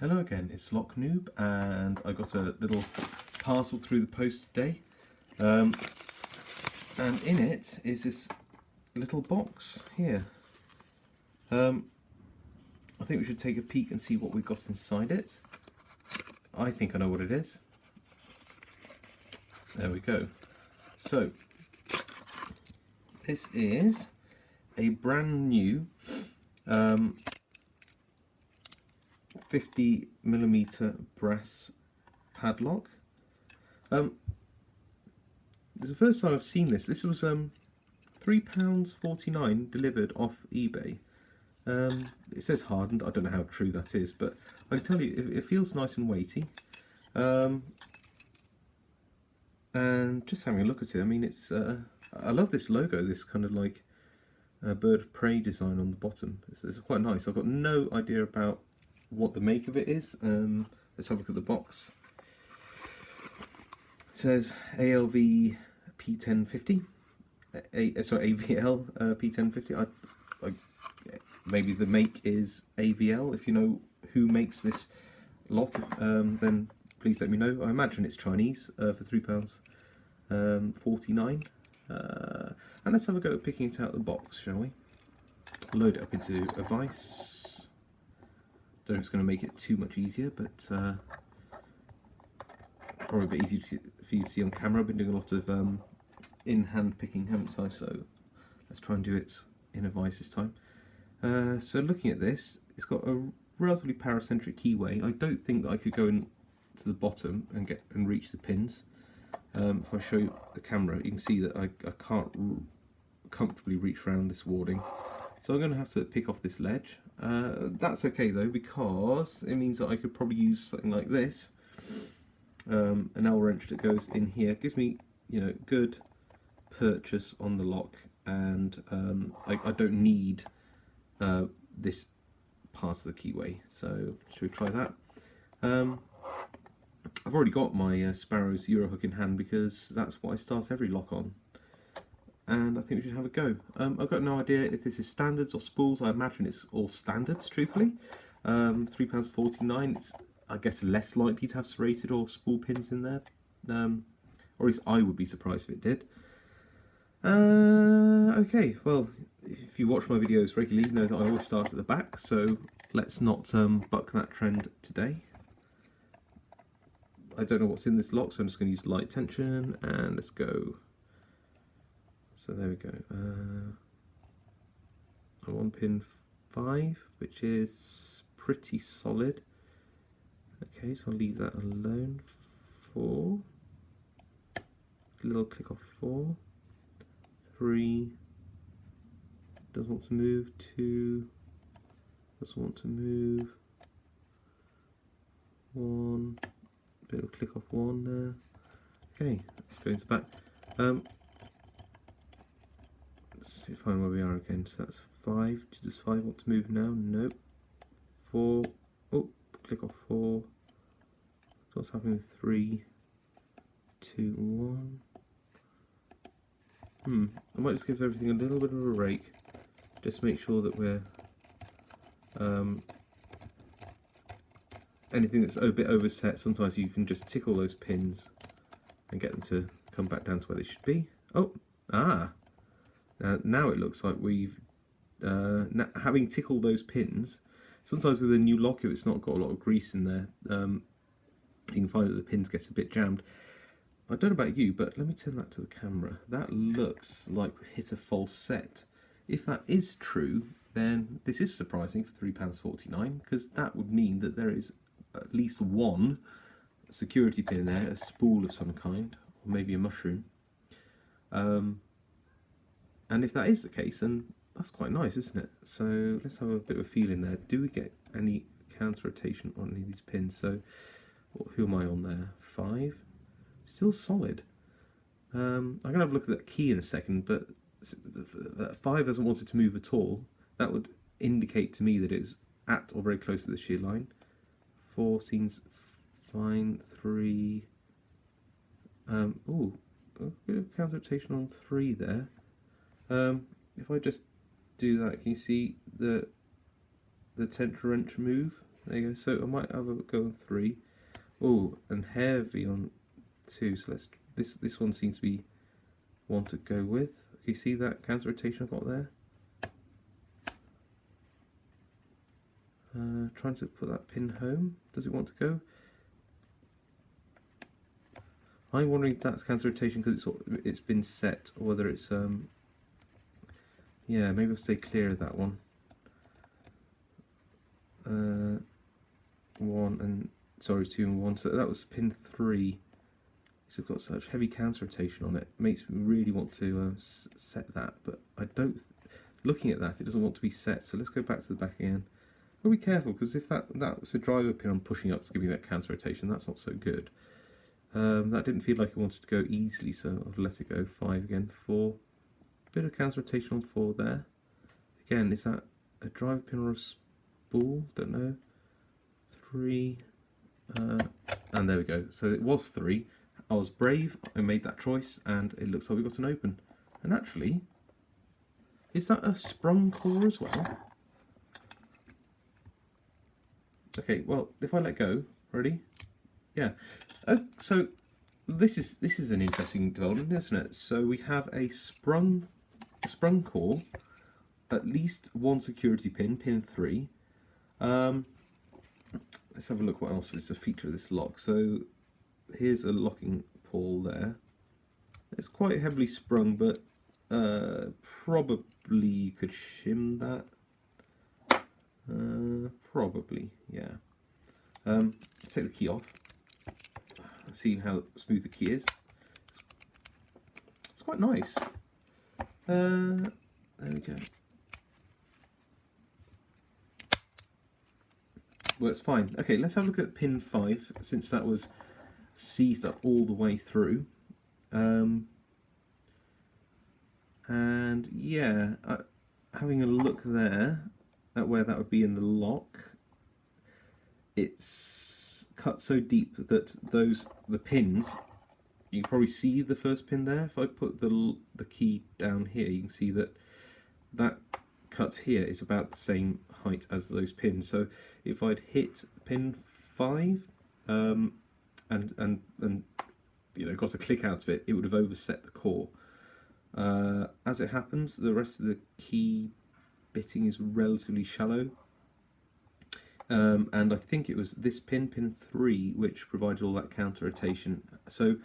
Hello again, it's Lock Noob, and I got a little parcel through the post today, and in it is this little box here. I think we should take a peek and see what we've got inside it. I think I know what it is. There we go. So this is a brand new 50mm brass padlock. It's the first time I've seen this. This was £3.49 delivered off eBay. It says hardened. I don't know how true that is, but I can tell you it feels nice and weighty. And just having a look at it, I mean, it's I love this logo, this kind of like bird of prey design on the bottom. It's quite nice. I've got no idea about what the make of it is. Let's have a look at the box. It says ALV P1050, sorry, AVL P1050. Maybe the make is AVL. If you know who makes this lock, then please let me know. I imagine it's Chinese for £3.49. And let's have a go at picking it out of the box, shall we? Load it up into a vise. Don't know if it's going to make it too much easier, but probably a bit easier for you to see on camera. I've been doing a lot of in-hand picking, haven't I? So let's try and do it in a vise this time. So looking at this, it's got a relatively paracentric keyway. I don't think that I could go in to the bottom and reach the pins. If I show you the camera, you can see that I can't comfortably reach around this warding. So I'm going to have to pick off this ledge. That's okay though, because it means that I could probably use something like this, an L wrench that goes in here. It gives me, you know, good purchase on the lock, and I don't need this part of the keyway. So should we try that? I've already got my Sparrow's Euro hook in hand because that's what I start every lock on. And I think we should have a go. I've got no idea if this is standards or spools. I imagine it's all standards, truthfully. £3.49. It's, I guess, less likely to have serrated or spool pins in there. Or at least I would be surprised if it did. Okay, well, if you watch my videos regularly, you know that I always start at the back, so let's not buck that trend today. I don't know what's in this lock, so I'm just going to use light tension, and let's go. So there we go. I'm on pin 5, which is pretty solid. Okay, so I'll leave that alone. 4. Little click off 4. 3. Doesn't want to move. 2. Doesn't want to move. 1. Bit of click off 1 there. Okay, let's go into the back. Let's see, find where we are again. So that's 5. Does 5 want to move now? Nope. 4. Oh, click off 4. So what's happening with 3, 2, 1? I might just give everything a little bit of a rake, just to make sure that we're anything that's a bit overset. Sometimes you can just tickle those pins and get them to come back down to where they should be. Oh, now it looks like we've having tickled those pins. Sometimes with a new lock, if it's not got a lot of grease in there, you can find that the pins get a bit jammed. I don't know about you, but let me turn that to the camera. That looks like we hit a false set. If that is true, then this is surprising for £3.49, because that would mean that there is at least one security pin in there, a spool of some kind, or maybe a mushroom. And if that is the case, then that's quite nice, isn't it? So let's have a bit of a feel in there. Do we get any counter rotation on any of these pins? So who am I on there? 5. Still solid. I'm going to have a look at that key in a second, but that 5 hasn't wanted to move at all. That would indicate to me that it's at or very close to the shear line. 4 seems fine. 3. Oh, a bit of counter rotation on 3 there. If I just do that, can you see the tension wrench move? There you go. So I might have a go on 3. Oh, and heavy on 2. So let's. This one seems to be one to go with. You see that counter rotation I've got there? Trying to put that pin home. Does it want to go? I'm wondering if that's counter rotation because it's been set, or whether it's yeah, maybe I'll stay clear of that one. 1 and sorry, 2 and 1. So that was pin 3. It's got such heavy counter rotation on it. Makes me really want to set that, but I don't. Looking at that, it doesn't want to be set. So let's go back to the back again. But be careful, because if that was a driver pin I'm pushing up to give me that counter rotation, that's not so good. That didn't feel like it wanted to go easily, so I'll let it go. 5 again. 4. Bit of counter rotation on 4 there. Again, is that a driver pin or a spool? Don't know. 3. And there we go. So it was 3. I was brave, I made that choice, and it looks like we got an open. And actually, is that a sprung core as well? Okay, well, if I let go, ready? Yeah. So this is an interesting development, isn't it? So we have a sprung core, at least one security pin, pin 3. Let's have a look what else is a feature of this lock. So here's a locking pawl there. It's quite heavily sprung, but probably you could shim that. Probably, yeah. Let's take the key off. Let's see how smooth the key is. It's quite nice. There we go. Works fine. Okay, let's have a look at pin 5, since that was seized up all the way through. And yeah, having a look there at where that would be in the lock, it's cut so deep that the pins, you can probably see the first pin there. If I put the key down here, you can see that cut here is about the same height as those pins. So if I'd hit pin 5 and you know, got a click out of it, it would have overset the core. As it happens, the rest of the key bitting is relatively shallow, and I think it was this pin 3, which provided all that counter rotation. So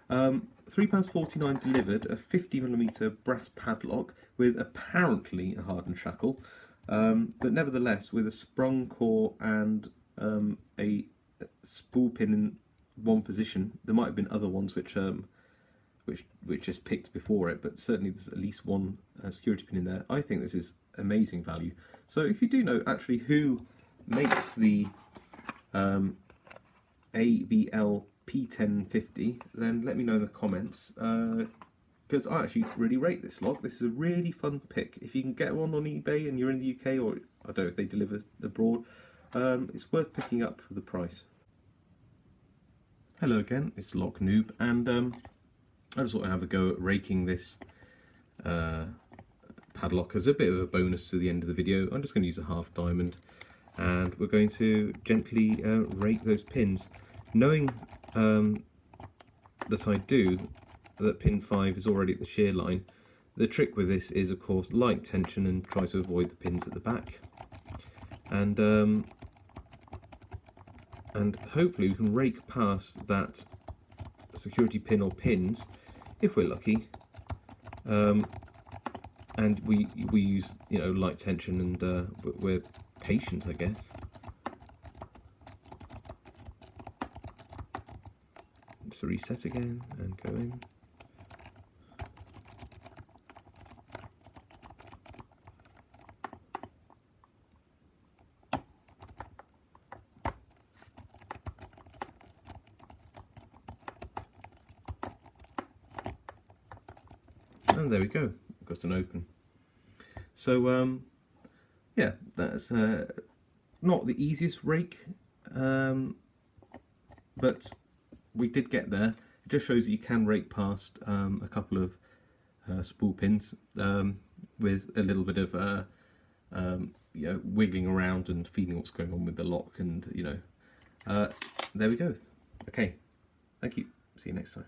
£3.49 delivered, a 50mm brass padlock with apparently a hardened shackle, but nevertheless with a sprung core and a spool pin in one position. There might have been other ones which just picked before it, but certainly there's at least one security pin in there. I think this is amazing value. So if you do know actually who makes the AVL P1050, then let me know in the comments, because I actually really rate this lock. This is a really fun pick. If you can get one on eBay and you're in the UK, or I don't know if they deliver abroad, it's worth picking up for the price. Hello again, it's Lock Noob, and I just want to have a go at raking this padlock as a bit of a bonus to the end of the video. I'm just going to use a half diamond, and we're going to gently rake those pins, knowing that I do that pin 5 is already at the shear line. The trick with this is, of course, light tension and try to avoid the pins at the back, and hopefully we can rake past that security pin or pins if we're lucky, and we use, you know, light tension, and we're patient, I guess. Just reset again and go in. And there we go, got an open. So yeah, that's not the easiest rake, but we did get there. It just shows that you can rake past a couple of spool pins with a little bit of you know, wiggling around and feeling what's going on with the lock, and you know, there we go. Okay, thank you. See you next time.